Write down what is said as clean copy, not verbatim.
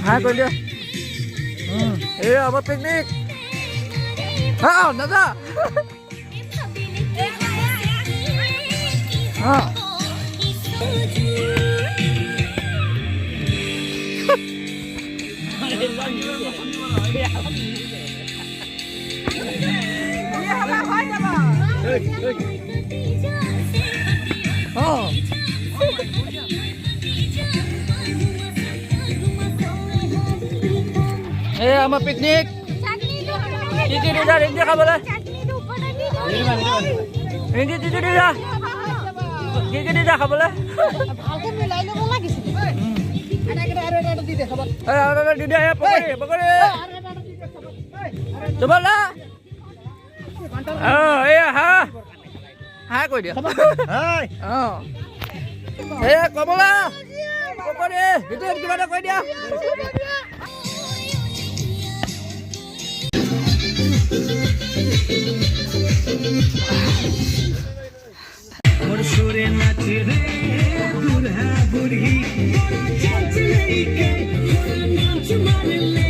Hai con dia. Apa piknik? Nada. Sama piknik. Ini dia kabar. Ini dia. Gigi dia kabar. ভালকে মিলাই লব লাগিছিল আরে দি দে খবর আরে দি দে পকড়ে coba lah hai koi dia hai kamu lah pokoknya itu gimana koi dia সুরে নাচে রে বুড়া বুড়ি বড় চাচলে কে নাচ মারলে